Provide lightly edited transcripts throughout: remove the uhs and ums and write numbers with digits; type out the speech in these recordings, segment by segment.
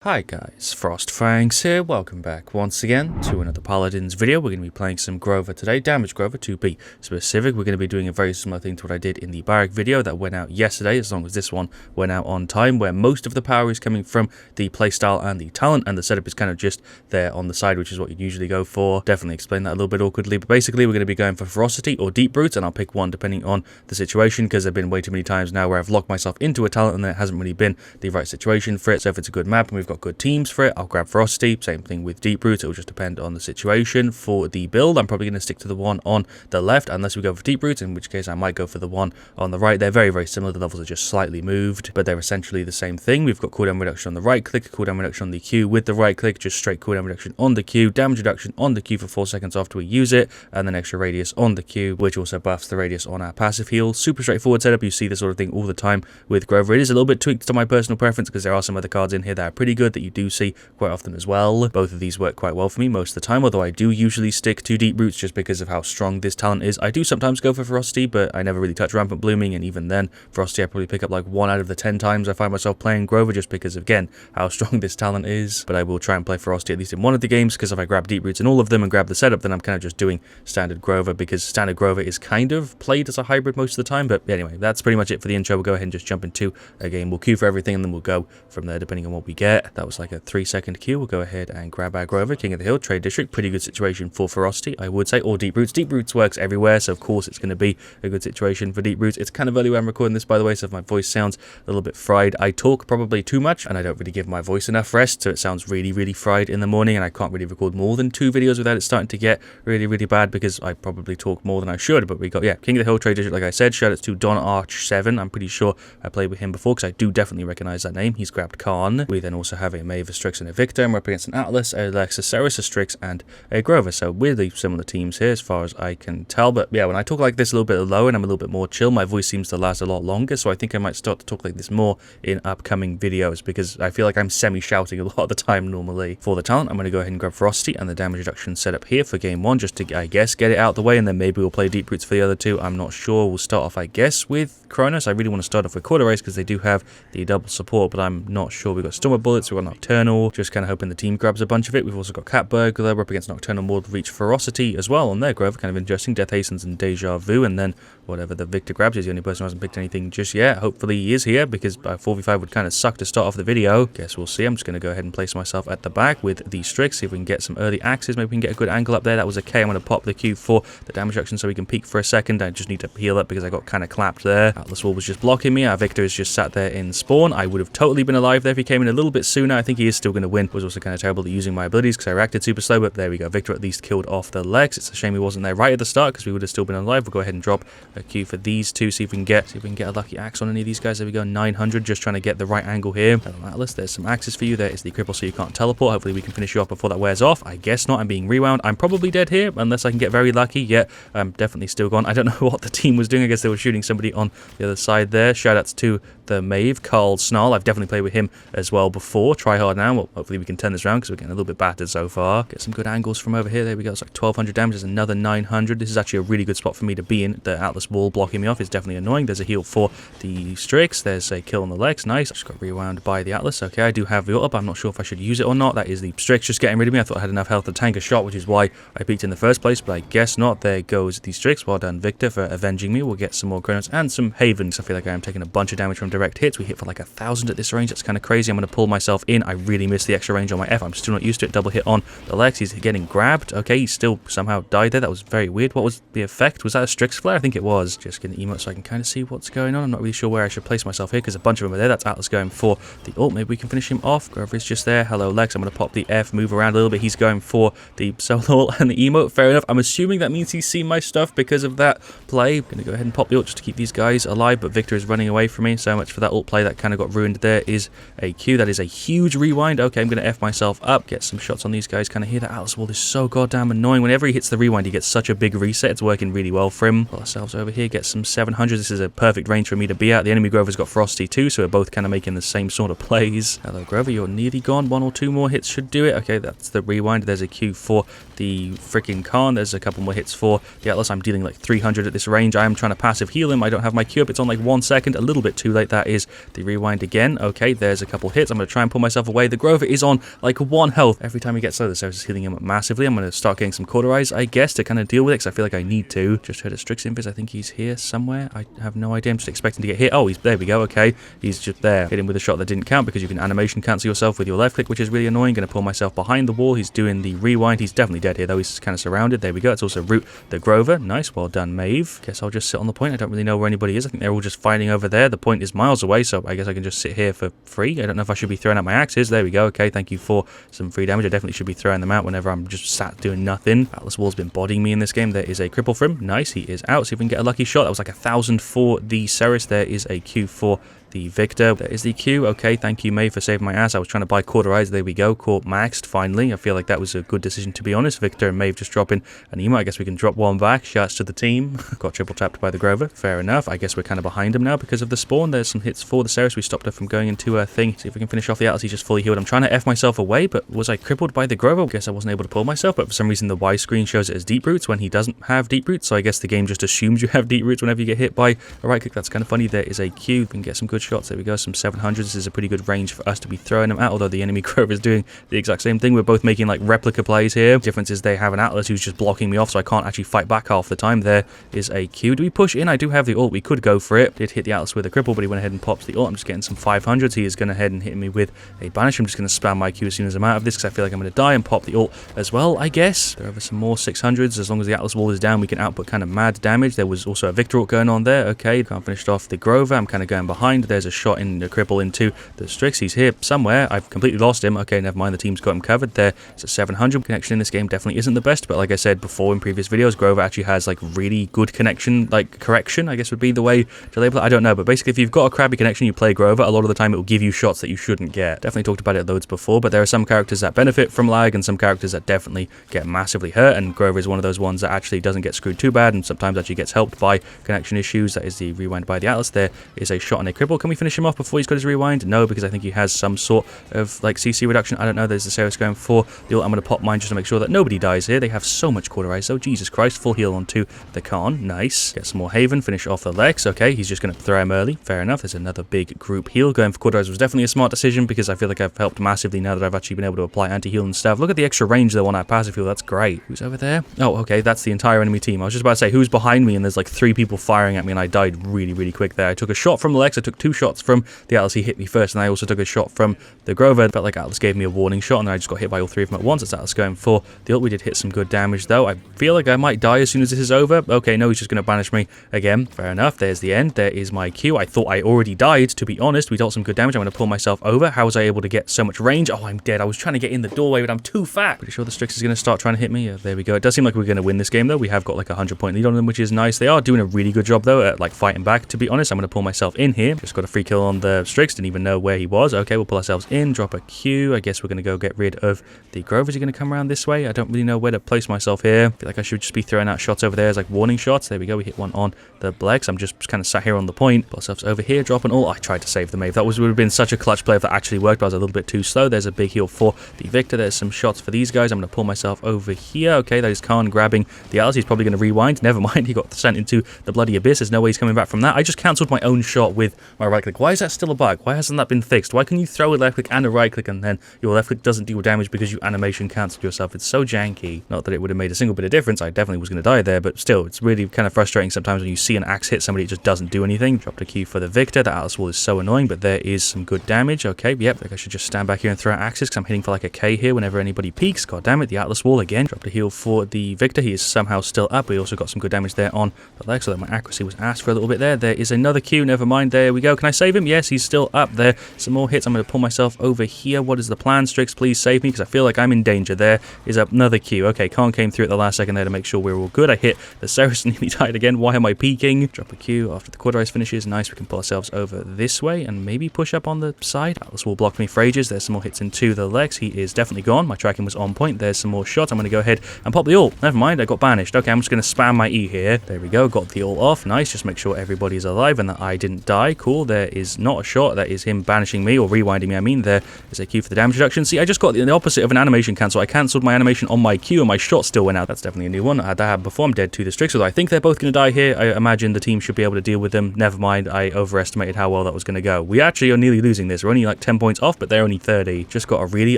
Hi guys, FrostFangs here, welcome back once again to another Paladins video. We're going to be playing some Grover today, Damage Grover to be specific. We're going to be doing a very similar thing to what I did in the Barrack video that went out yesterday, as long as this one went out on time, where most of the power is coming from the playstyle and the talent, and the setup is kind of just there on the side, which is what you'd usually go for. Definitely explain that a little bit awkwardly, but basically we're going to be going for Ferocity or Deep Roots, and I'll pick one depending on the situation, because there have been way too many times now where I've locked myself into a talent and then it hasn't really been the right situation for it. So if it's a good map and we've got good teams for it, I'll grab Ferocity. Same thing with Deep Roots, it'll just depend on the situation. For the build, I'm probably going to stick to the one on the left, unless we go for Deep Roots, in which case I might go for the one on the right. They're very, very similar, the levels are just slightly moved, but they're essentially the same thing. We've got cooldown reduction on the right click, cooldown reduction on the Q with the right click, just straight cooldown reduction on the Q, damage reduction on the Q for 4 seconds after we use it, and then extra radius on the Q, which also buffs the radius on our passive heal. Super straightforward setup. You see this sort of thing all the time with Grover. It is a little bit tweaked to my personal preference, because there are some other cards in here that are pretty good that you do see quite often as well. Both of these work quite well for me most of the time, although I do usually stick to Deep Roots just because of how strong this talent is. I do sometimes go for Ferocity, but I never really touch Rampant Blooming, and even then, Ferocity I probably pick up like 1 out of the 10 times I find myself playing Grover, just because of, again, how strong this talent is. But I will try and play Ferocity at least in one of the games, because if I grab Deep Roots in all of them and grab the setup, then I'm kind of just doing standard Grover, because standard Grover is kind of played as a hybrid most of the time. But anyway, that's pretty much it for the intro. We'll go ahead and just jump into a game. We'll queue for everything, and then we'll go from there depending on what we get. That was like a 3-second queue. We'll go ahead and grab our Grover, King of the Hill, Trade District. Pretty good situation for Ferocity, I would say, or Deep Roots. Deep Roots works everywhere, so of course it's going to be a good situation for Deep Roots. It's kind of early when I'm recording this, by the way, so if my voice sounds a little bit fried, I talk probably too much, and I don't really give my voice enough rest, so it sounds really, really fried in the morning, and I can't really record more than 2 videos without it starting to get really, really bad, because I probably talk more than I should. But we got, yeah, King of the Hill, Trade District, like I said. Shout out to Don Arch7. I'm pretty sure I played with him before, because I do definitely recognize that name. He's grabbed Khan. We then also have a Maeve, a Strix, and a Victor, and we're up against an Atlas, a AXES, a Strix, and a Grover. So weirdly similar teams here as far as I can tell. But yeah, when I talk like this a little bit lower and I'm a little bit more chill, my voice seems to last a lot longer, so I think I might start to talk like this more in upcoming videos, because I feel like I'm semi-shouting a lot of the time normally. For the talent, I'm going to go ahead and grab Ferocity and the damage reduction setup here for game 1, just to, I guess, get it out of the way, and then maybe we'll play Deep Roots for the other 2. I'm not sure. We'll start off, I guess, with Kronos. I really want to start off with Hi-rez, because they do have the double support, but I'm not sure. We've got Stormer Bullets, we've got Nocturnal, just kind of hoping the team grabs a bunch of it. We've also got Cat Burglar, we're up against Nocturnal Mortal Reach Ferocity as well on their Grover, kind of interesting. Death Hastens and Deja Vu, and then whatever the Victor grabs. He's the only person who hasn't picked anything just yet. Hopefully he is here, because 4v5 would kind of suck to start off the video. Guess we'll see. I'm just going to go ahead and place myself at the back with the Strix, see if we can get some early axes. Maybe we can get a good angle up there. That was okay. I'm going to pop the Q for the damage reduction so we can peek for a second. I just need to heal up because I got kind of clapped there. Atlas Wall was just blocking me. Our Victor is just sat there in spawn. I would have totally been alive there if he came in a little bit sooner. I think he is still going to win. Was also kind of terrible at using my abilities because I reacted super slow, but there we go. Victor at least killed off the legs. It's a shame he wasn't there right at the start, because we would have still been alive. We'll go ahead and drop a Q for these 2, see if we can get a lucky axe on any of these guys. There we go, 900, just trying to get the right angle here. Atlas, there's some axes for you. There is the cripple, so you can't teleport. Hopefully we can finish you off before that wears off. I guess not. I'm being rewound. I'm probably dead here unless I can get very lucky. Yeah, I'm definitely still gone. I don't know what the team was doing. I guess they were shooting somebody on the other side there. Shoutouts to the Maeve, Carl Snarl. I've definitely played with him as well before. Try hard now. Well, hopefully we can turn this around, because we're getting a little bit battered so far. Get some good angles from over here. There we go. It's like 1200 damage. There's another 900. This is actually a really good spot for me to be in. The Atlas Wall blocking me off is definitely annoying. There's a heal for the Strix. There's a kill on the legs. Nice. I just got rewound by the Atlas. Okay, I do have the ult up. I'm not sure if I should use it or not. That is the Strix just getting rid of me. I thought I had enough health to tank a shot, which is why I peeked in the first place, but I guess not. There goes the Strix. Well done, Victor, for avenging me. We'll get some more Kronos and some Havens. I feel like I am taking a bunch of damage from direct hits. We hit for like 1,000 at this range. That's kind of crazy. I'm going to pull myself in. I really missed the extra range on my F. I'm still not used to it. Double hit on the legs. He's getting grabbed. Okay, he still somehow died there. That was very weird. What was the effect? Was that a Strix flare? I think it was. Just getting emote so I can kind of see what's going on. I'm not really sure where I should place myself here, because a bunch of them are there. That's Atlas going for the ult. Maybe we can finish him off. Grover is just there. Hello, legs. I'm going to pop the F, move around a little bit. He's going for the solo ult and the emote. Fair enough. I'm assuming that means he's seen my stuff because of that play. I'm going to go ahead and pop the ult just to keep these guys alive, but Victor is running away from me. So much for that ult play. That kind of got ruined. There is a Q. That is a huge rewind. Okay, I'm going to F myself up. Get some shots on these guys. Kind of hear that Atlas Wall is so goddamn annoying. Whenever he hits the rewind, he gets such a big reset. It's working really well for him. Pull ourselves over here. Get some 700s. This is a perfect range for me to be at. The enemy Grover's got Ferocity too, so we're both kind of making the same sort of plays. Hello, Grover. You're nearly gone. 1 or 2 more hits should do it. Okay, that's the rewind. There's a Q for the freaking Khan. There's a couple more hits for the Atlas. I'm dealing like 300 at this range. I am trying to passive heal him. I don't have my Q up. It's on like 1 second. A little bit too late. That is the rewind again. Okay, there's a couple hits. I'm going to try and and pull myself away. The Grover is on like 1 health. Every time he gets low, the Ceres is healing him massively. I'm going to start getting some Cauterize, I guess, to kind of deal with it, because I feel like I need to. Just heard a Strix Invis. I think he's here somewhere. I have no idea. I'm just expecting to get hit. Oh, there we go. Okay. He's just there. Hit him with a shot that didn't count because you can animation cancel yourself with your left click, which is really annoying. Going to pull myself behind the wall. He's doing the rewind. He's definitely dead here, though. He's kind of surrounded. There we go. It's also Root the Grover. Nice. Well done, Maeve. Guess I'll just sit on the point. I don't really know where anybody is. I think they're all just fighting over there. The point is miles away, so I guess I can just sit here for free. I don't know if I should be throwing out my axes. There we go. Okay, thank you for some free damage. I definitely should be throwing them out whenever I'm just sat doing nothing. Atlas Wall's been bodying me in this game. There is a cripple for him. Nice. He is out. See if we can get a lucky shot. That was like 1,000 for the Ceres. There is a Q for the Victor. There is the Q. Okay, thank you, May, for saving my ass. I was trying to buy Cauterize. There we go. Caught maxed, finally. I feel like that was a good decision, to be honest. Victor and Maeve just dropping an emo. I guess we can drop one back. Shouts to the team. Got triple tapped by the Grover. Fair enough. I guess we're kind of behind him now because of the spawn. There's some hits for the Ceres. We stopped her from going into her thing. See if we can finish off the Atlas. He's just fully healed. I'm trying to F myself away, but was I crippled by the Grover? I guess I wasn't able to pull myself, but for some reason the Y screen shows it as deep roots when he doesn't have deep roots. So I guess the game just assumes you have deep roots whenever you get hit by a right click. That's kind of funny. There is a Q. We can get some good shots. There we go. Some 700s. This is a pretty good range for us to be throwing them at, although the enemy Grover is doing the exact same thing. We're both making like replica plays here. Difference is they have an Atlas who's just blocking me off, so I can't actually fight back half the time. There is a Q. Do we push in? I do have the ult. We could go for it. Did hit the Atlas with a cripple, but he went ahead and pops the ult. I'm just getting some 500s. He is going ahead and hit me with a banish. I'm just going to spam my Q as soon as I'm out of this because I feel like I'm going to die, and pop the ult as well, I guess. There are some more 600s. As long as the Atlas wall is down, we can output kind of mad damage. There was also a Victor ult going on there. Okay, can't finish off the Grover. I'm kind of going behind. There's a shot in the cripple into the Strix. He's here somewhere. I've completely lost him. Okay, never mind. The team's got him covered. There it's a 700 connection in this game. Definitely isn't the best, but like I said before in previous videos, Grover actually has like really good connection, like correction, I guess would be the way to label it. I don't know, but basically if you've got a crappy connection, you play Grover, a lot of the time it will give you shots that you shouldn't get. Definitely talked about it loads before, but there are some characters that benefit from lag and some characters that definitely get massively hurt, and Grover is one of those ones that actually doesn't get screwed too bad and sometimes actually gets helped by connection issues. That is the rewind by the Atlas. There is a shot on a cripple. Can we finish him off before he's got his rewind? No, because I think he has some sort of like CC reduction. I don't know. There's the Ceres going for the ult. I'm going to pop mine just to make sure that nobody dies here. They have so much Cauterize, so Jesus Christ. Full heal onto the Khan. Nice. Get some more Haven. Finish off the Lex. Okay, he's just going to throw him early. Fair enough. There's another big group heal. Going for Cauterize was definitely a smart decision because I feel like I've helped massively now that I've actually been able to apply anti-heal and stuff. Look at the extra range though on that passive heal. That's great. Who's over there? Oh, okay. That's the entire enemy team. I was just about to say who's behind me, and there's like 3 people firing at me, and I died really, really quick there. I took a shot from the Lex. I took 2 shots from the Atlas. He hit me first, and I also took a shot from the Grover. Felt like Atlas gave me a warning shot, and then I just got hit by all 3 of them at once. It's Atlas going for the ult. We did hit some good damage though. I feel like I might die as soon as this is over. Okay, no, he's just going to banish me again. Fair enough. There's the end. There is my Q. I thought I already died, to be honest. We dealt some good damage. I'm going to pull myself over. How was I able to get so much range? Oh, I'm dead. I was trying to get in the doorway, but I'm too fat. Pretty sure the Strix is going to start trying to hit me. There we go. It does seem like we're going to win this game though. We have got like a 100-point lead on them, which is nice. They are doing a really good job though at like fighting back, to be honest. I'm going to pull myself in here. Just got a free kill on the Strix. Didn't even know where he was. Okay, we'll pull ourselves in, drop a Q. I guess we're going to go get rid of the Grover. Is he going to come around this way? I don't really know where to place myself here. I feel like I should just be throwing out shots over there as like warning shots. There we go. We hit one on the Blex. I'm just kind of sat here on the point. Pull ourselves over here, drop an ult. I tried to save the Maeve. That would have been such a clutch play if that actually worked, but I was a little bit too slow. There's a big heal for the Victor. There's some shots for these guys. I'm going to pull myself over here. Okay, that is Khan grabbing the Atlas. He's probably going to rewind. Never mind. He got sent into the bloody abyss. There's no way he's coming back from that. I just cancelled my own shot with my right click. Why is that still a bug? Why hasn't that been fixed? Why can you throw a left click and a right click and then your left click doesn't deal damage because you animation cancelled yourself? It's so janky. Not that it would have made a single bit of difference. I definitely was going to die there, but still, it's really kind of frustrating sometimes when you see an axe hit somebody, it just doesn't do anything. Dropped a Q for the Victor. The Atlas wall is so annoying, but there is some good damage. Okay, yep. I think I should just stand back here and throw out axes because I'm hitting for like a K here whenever anybody peeks. God damn it, the Atlas wall again. Dropped a heal for the Victor. He is somehow still up. We also got some good damage there on the leg, so that my accuracy was asked for a little bit there. There is another Q. Never mind. There we go. Can I save him? Yes, he's still up there. Some more hits. I'm going to pull myself over here. What is the plan? Strix, please save me because I feel like I'm in danger. There is another Q. Okay, Khan came through at the last second there to make sure we're all good. I hit the Ceres and nearly died again. Why am I peeking? Drop a Q after the Cauterize finishes. Nice. We can pull ourselves over this way and maybe push up on the side. Atlas wall blocked me for ages. There's some more hits into the Lex. He is definitely gone. My tracking was on point. There's some more shots. I'm going to go ahead and pop the ult. Never mind. I got banished. Okay, I'm just going to spam my E here. There we go. Got the ult off. Nice. Just make sure everybody's alive and that I didn't die. Cool. cool. There is not a shot. That is him banishing me, or rewinding me, I mean. There is a Q for the damage reduction. See, I just got the opposite of an animation cancel. I cancelled my animation on my Q, and my shot still went out. That's definitely a new one. I had that happen before. I'm dead to the Strix, although I think they're both going to die here. I imagine the team should be able to deal with them. Never mind, I overestimated how well that was going to go. We actually are nearly losing this. We're only like 10 points off, but they're only 30. Just got a really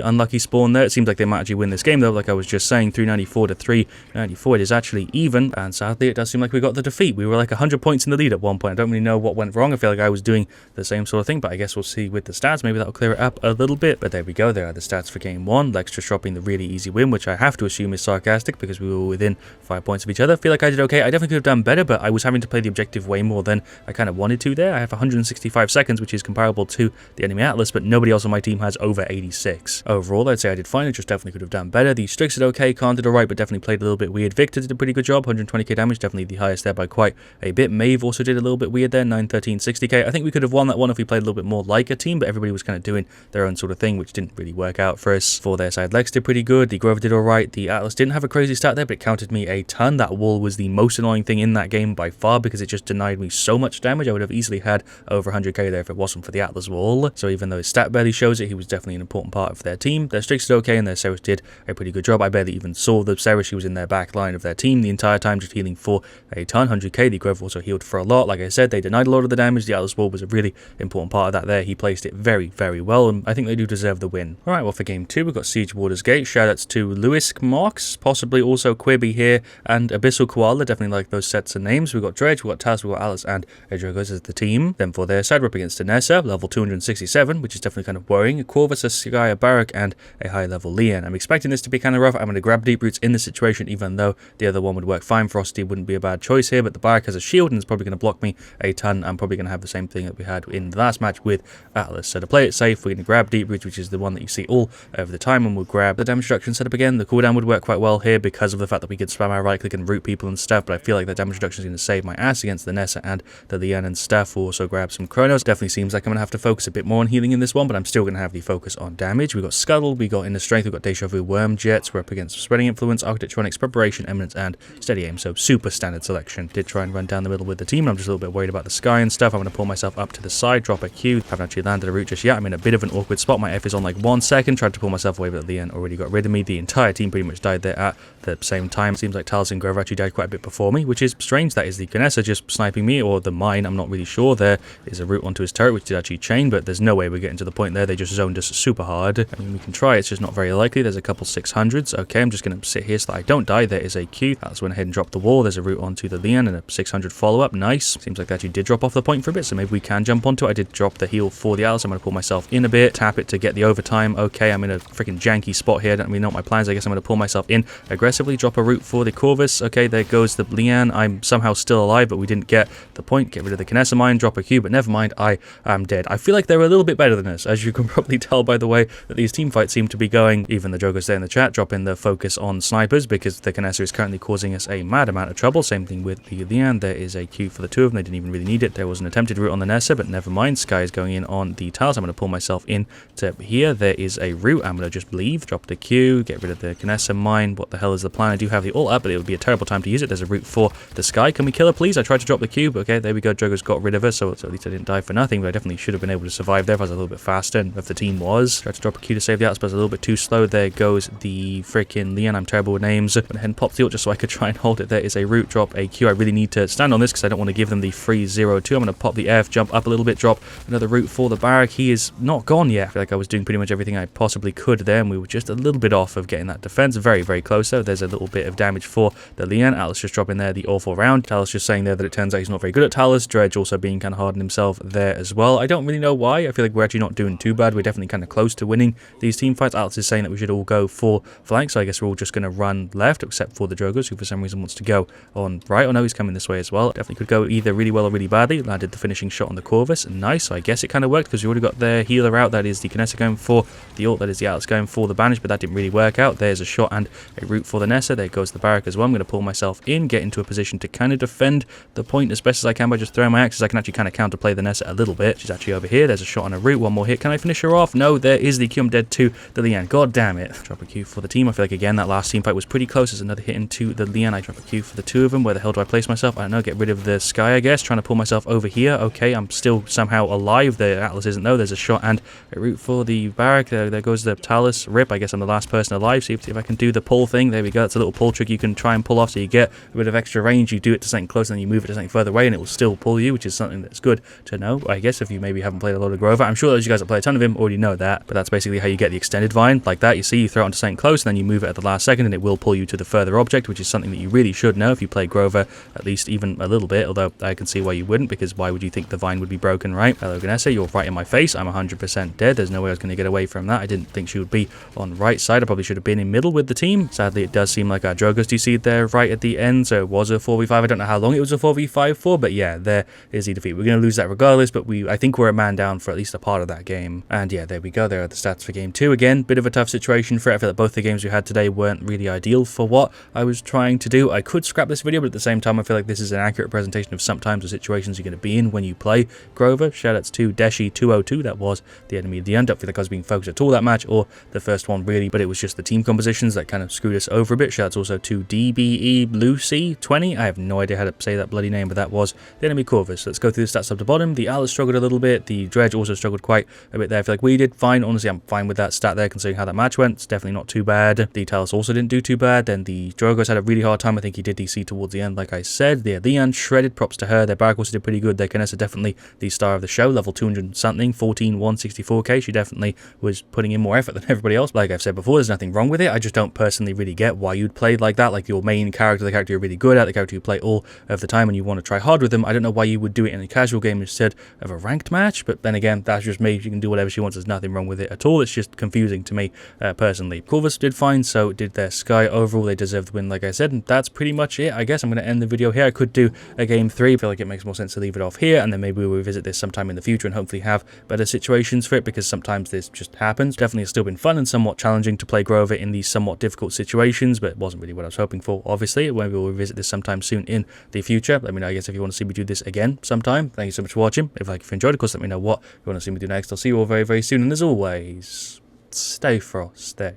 unlucky spawn there. It seems like they might actually win this game, though, like I was just saying. 394 to 394. It is actually even, and sadly, it does seem like we got the defeat. We were like 100 points in the lead at one point. I don't really know what went wrong. I feel like I was doing the same sort of thing, but I guess we'll see with the stats. Maybe that'll clear it up a little bit. But there we go. There are the stats for game 1. Lex just dropping the really easy win, which I have to assume is sarcastic because we were within 5 points of each other. I feel like I did okay. I definitely could have done better, but I was having to play the objective way more than I kind of wanted to there. I have 165 seconds, which is comparable to the enemy Atlas, but nobody else on my team has over 86. Overall, I'd say I did fine. I just definitely could have done better. The Strix did okay. Khan did alright, but definitely played a little bit weird. Victor did a pretty good job. 120k damage, definitely the highest there by quite a bit. Maeve also did a little bit weird there. 913, 60k. I think we could have won that one if we played a little bit more like a team, but everybody was kind of doing their own sort of thing, which didn't really work out for us. For their side, Lex did pretty good. The Grover did alright. The Atlas didn't have a crazy stat there, but it counted me a ton. That wall was the most annoying thing in that game by far because it just denied me so much damage. I would have easily had over 100k there if it wasn't for the Atlas wall. So even though his stat barely shows it, he was definitely an important part of their team. Their Strix did okay, and their Ceres did a pretty good job. I barely even saw the Ceres. She was in their back line of their team the entire time, just healing for a ton. 100k. The Grover also healed for a lot. Like I said, they denied a lot of the damage. The Atlas wall was a really important part of that there. He placed it very, very well, and I think they do deserve the win. Alright, well, for game 2, we've got Siege Warders Gate. Shoutouts to Lewis Marks, possibly also Quibi here, and Abyssal Koala. Definitely like those sets of names. We've got Dredge, we've got Taz, we've got Alice, and Edrogos as the team. Then for their side, we're up against Tanessa, level 267, which is definitely kind of worrying. Corvus, a Skya Barak, and a high-level Leon. I'm expecting this to be kind of rough. I'm going to grab Deep Roots in this situation, even though the other one would work fine. Frosty wouldn't be a bad choice here, but the Barak has a shield and is probably going to block me a ton. I'm probably going to have the same thing that we had in the last match with Atlas. So to play it safe, we're going to grab Deep Roots, which is the one that you see all over the time, and we'll grab the damage reduction setup again. The cooldown would work quite well here because of the fact that we could spam our right click and root people and stuff, but I feel like the damage reduction is going to save my ass against the Nessa and the Leon and stuff. We'll also grab some Chronos. Definitely seems like I'm going to have to focus a bit more on healing in this one, but I'm still going to have the focus on damage. We've got Scuttle, we got Inner Strength, we've got Deja Vu, Worm Jets, we're up against Spreading Influence, Architectronics, Preparation, Eminence, and Steady Aim, so super standard selection. Did try and run down the middle with the team, and I'm just a little bit worried about the sky and stuff. I'm going to pull myself up to the side, drop a Q. Haven't actually landed a root just yet. I'm in a bit of an awkward spot. My F is on like 1 second. Tried to pull myself away, but Leon already got rid of me. The entire team pretty much died there at the same time. Seems like Paladins Grover actually died quite a bit before me, which is strange. That is the Ganessa just sniping me, or the mine. I'm not really sure. There is a route onto his turret, which did actually chain, but there's no way we're getting to the point there. They just zoned us super hard. I mean, we can try. It's just not very likely. There's a couple 600s. Okay, I'm just going to sit here so that I don't die. There is a Q. That's went ahead and dropped the wall. There's a route onto the Leon and a 600 follow-up. Nice. Seems like they actually did drop off the point for a bit, so maybe we can jump onto it. I did drop the heal for the Alice. I'm going to pull myself in a bit, tap it to get the overtime. Okay, I'm in a freaking janky spot here. I don't really know what my plans. I guess I'm going to pull myself in aggressively, drop a route for the Corvus. Okay, there goes the Leon. I'm somehow still alive, but we didn't get the point. Get rid of the Kinessa mine, drop a Q, but never mind, I am dead. I feel like they're a little bit better than us, as you can probably tell by the way that these team fights seem to be going. Even the Jogos there in the chat, dropping the focus on snipers because the Kinessa is currently causing us a mad amount of trouble. Same thing with the Leon. There is a Q for the two of them. They didn't even really need it. There was an attempted route on the Nessa, but never mind. Sky is going in on the tiles. I'm going to pull myself in to here. There is a route. I'm going to just leave, drop the Q, get rid of the Kinessa mine. What the hell is the plan? I do have the ult up, but it would be a terrible time to use it. There's a route for the Sky. Can we kill her, please? I tried to drop the Q, but okay, there we go. Jogos got rid of her, so at least I didn't die for nothing, but I definitely should have been able to survive there if I was a little bit faster, and if the team was. Tried to drop a Q to save the outs, but I was a little bit too slow. There goes the freaking Leon. I'm terrible with names. Went ahead and popped the ult just so I could try and hold it. There is a route, drop a Q. I really need to stand on this because I don't want to give them the free 0-2. I'm going to pop the F, jump up a little bit, drop another route for the Barak. He is not gone yet. I feel like I was doing pretty much everything I possibly could there, and we were just a little bit off of getting that defense. Very, very close though. There's a little bit of damage for the Leon. Atlas just dropping there the awful round. Talus just saying there that it turns out he's not very good at Talus. Dredge also being kind of hard on himself there as well. I don't really know why. I feel like we're actually not doing too bad. We're definitely kind of close to winning these team fights. Atlas is saying that we should all go for flank, so I guess we're all just going to run left, except for the Jogos, who for some reason wants to go on right. Oh no, he's coming this way as well. Definitely could go either really well or really badly. Landed the finishing shot on the Corvus. Nice. So I guess it kind of worked because we already got their healer out. That is the Kinessa going for the ult. That is the Atlas going for the banish, but that didn't really work out. There's a shot and a route for the Nessa. There goes the Barak as well. I'm going to pull myself in, get into a position to kind of defend the point as best as I can by just throwing my axes. I can actually kind of counterplay the Nessa a little bit. She's actually over here. There's a shot on a route. One more hit. Can I finish her off? No, there is the Q. I'm dead to the Leon. God damn it. Drop a Q for the team. I feel like again that last team fight was pretty close. There's another hit into the Leon. I drop a Q for the two of them. Where the hell do I place myself? I don't know. Get rid of the Sky, I guess. Trying to pull myself over here. Okay, okay, I'm still somehow alive. The Atlas isn't though. There's a shot and a route for the barrack. There goes the Talus. Rip, I guess I'm the last person alive. See if I can do the pull thing. There we go. It's a little pull trick you can try and pull off, so you get a bit of extra range. You do it to something close and then you move it to something further away and it will still pull you, which is something that's good to know, I guess, if you maybe haven't played a lot of Grover. I'm sure those of you guys that play a ton of him already know that, but that's basically how you get the extended vine like that. You see, you throw it onto something close and then you move it at the last second and it will pull you to the further object, which is something that you really should know if you play Grover at least even a little bit, although I can see why you wouldn't, because why would you think the vine would be broken, right? Hello Ganessa, you're right in my face. I'm 100% dead. There's no way I was going to get away from that. I didn't think she would be on right side. I probably should have been in middle with the team. Sadly, it does seem like our Drogos do you see there right at the end, so it was a 4v5. I don't know how long it was a 4v5 for, but yeah, there is the defeat. We're going to lose that regardless, but I think we're a man down for at least a part of that game. And yeah, there we go. There are the stats for game 2. Again, bit of a tough situation for it. I feel like both the games we had today weren't really ideal for what I was trying to do. I could scrap this video, but at the same time, I feel like this is an accurate presentation of sometimes the situations you're going to be in when you play Grover. Shoutouts to Deshi202. That was the enemy of the end. I don't feel like I was being focused at all that match, or the first one really, but it was just the team compositions that kind of screwed us over a bit. Shoutouts also to DBE Lucy 20. I have no idea how to say that bloody name, but that was the enemy Corvus. So let's go through the stats up to bottom. The Atlas struggled a little bit. The Dredge also struggled quite a bit there. I feel like we did fine. Honestly, I'm fine with that stat there considering how that match went. It's definitely not too bad. The Talus also didn't do too bad. Then the Drogos had a really hard time. I think he did DC towards the end, like I said. The Leon shredded. Props to her. Their barrack also did pretty good. Their Canessa definitely the star of the show. Level 200 something. 14,164k. She definitely was putting in more effort than everybody else. Like I've said before, there's nothing wrong with it. I just don't personally really get why you'd play like that. Like your main character, the character you're really good at, the character you play all of the time and you want to try hard with them. I don't know why you would do it in a casual game instead of a ranked match, but then again, that's just me. She can do whatever she wants. There's nothing wrong with it at all. It's just confusing to me personally. Corvus did fine, so did their Sky. Overall, they deserved the win, like I said, and that's pretty much it. I guess I'm going to end the video here. I could do a game 3. I feel like it makes more sense to leave it off here, and then maybe we'll revisit this sometime in the future and hopefully have better situations for it, because sometimes this just happens. Definitely has still been fun and somewhat challenging to play Grover in these somewhat difficult situations, but it wasn't really what I was hoping for, obviously. Maybe we'll revisit this sometime soon in the future. Let me know, I guess, if you want to see me do this again sometime. Thank you so much for watching. If you enjoyed, of course, let me know what you want to see me do next. I'll see you all very, very soon, and as always, stay frosty.